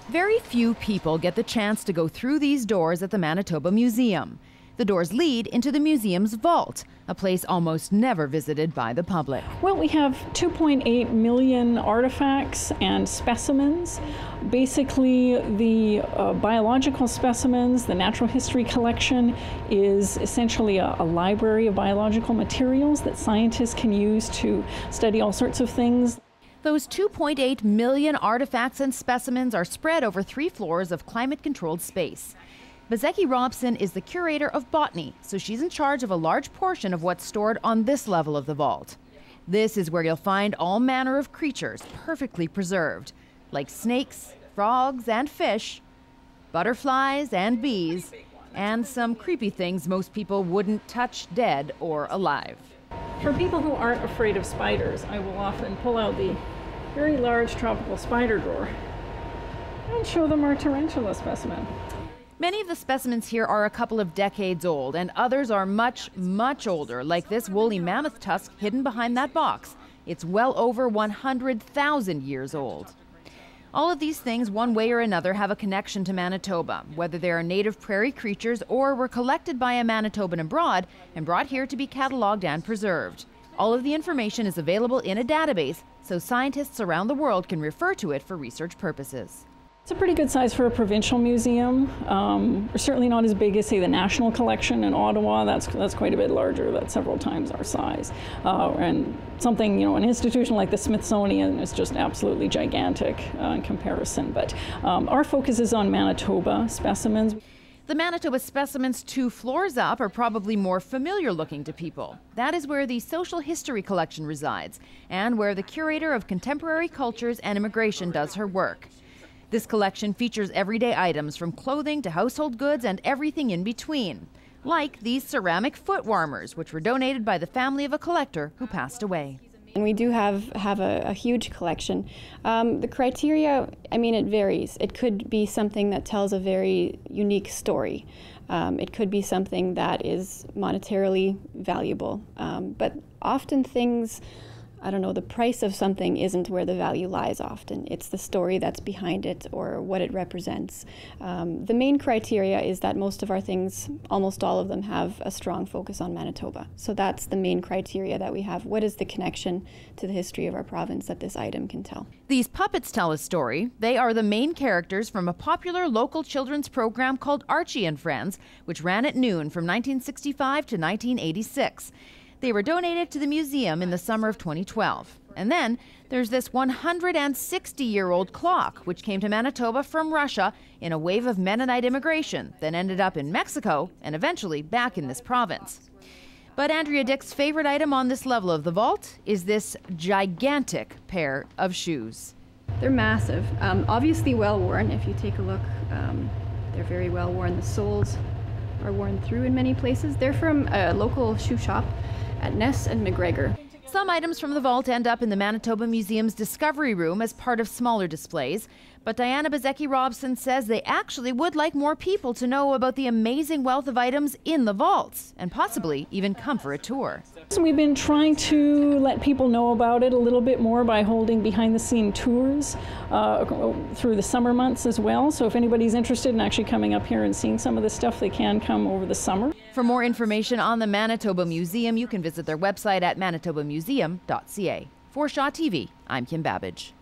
Very few people get the chance to go through these doors at the Manitoba Museum. The doors lead into the museum's vault, a place almost never visited by the public. Well, we have 2.8 million artifacts and specimens. Basically, the biological specimens, the natural history collection is essentially a library of biological materials that scientists can use to study all sorts of things. Those 2.8 million artifacts and specimens are spread over 3 floors of climate-controlled space. BIZEKI Robson is the curator of botany, so she's in charge of a large portion of what's stored on this level of the vault. This is where you'll find all manner of creatures perfectly preserved, like snakes, frogs and fish, butterflies and bees, and some creepy things most people wouldn't touch dead or alive. For people who aren't afraid of spiders, I will often pull out the very large tropical spider drawer and show them our tarantula specimen. Many of the specimens here are a couple of decades old, and others are much, much older, like this woolly mammoth tusk hidden behind that box. It's well over 100,000 years old. All of these things, one way or another, have a connection to Manitoba, whether they are native prairie creatures or were collected by a Manitoban abroad and brought here to be cataloged and preserved. All of the information is available in a database, so scientists around the world can refer to it for research purposes. It's a pretty good size for a provincial museum. We're certainly not as big as, say, the National Collection in Ottawa. That's quite a bit larger. That's several times our size. And something, an institution like the Smithsonian is just absolutely gigantic in comparison. But our focus is on Manitoba specimens. The Manitoba specimens 2 floors up are probably more familiar looking to people. That is where the social history collection resides, and where the curator of contemporary cultures and immigration does her work. This collection features everyday items from clothing to household goods and everything in between, like these ceramic foot warmers, which were donated by the family of a collector who passed away. And we do have a huge collection. The criteria, it varies. It could be something that tells a very unique story. It could be something that is monetarily valuable. But often things, the price of something isn't where the value lies often. It's the story that's behind it or what it represents. The main criteria is that most of our things, almost all of them, have a strong focus on Manitoba. So that's the main criteria that we have. What is the connection to the history of our province that this item can tell? These puppets tell a story. They are the main characters from a popular local children's program called Archie and Friends, which ran at noon from 1965 to 1986. They were donated to the museum in the summer of 2012. And then there's this 160-year-old clock, which came to Manitoba from Russia in a wave of Mennonite immigration, then ended up in Mexico and eventually back in this province. But Andrea Dick's favorite item on this level of the vault is this gigantic pair of shoes. They're massive, obviously well worn. If you take a look, they're very well worn. The soles are worn through in many places. They're from a local shoe shop at Ness and McGregor. Some items from the vault end up in the Manitoba Museum's Discovery Room as part of smaller displays. But Diana BIZEKI Robson says they actually would like more people to know about the amazing wealth of items in the vaults and possibly even come for a tour. So we've been trying to let people know about it a little bit more by holding behind-the-scene tours through the summer months as well. So if anybody's interested in actually coming up here and seeing some of this stuff, they can come over the summer. For more information on the Manitoba Museum, you can visit their website at manitobamuseum.ca. For Shaw TV, I'm Kim Babbage.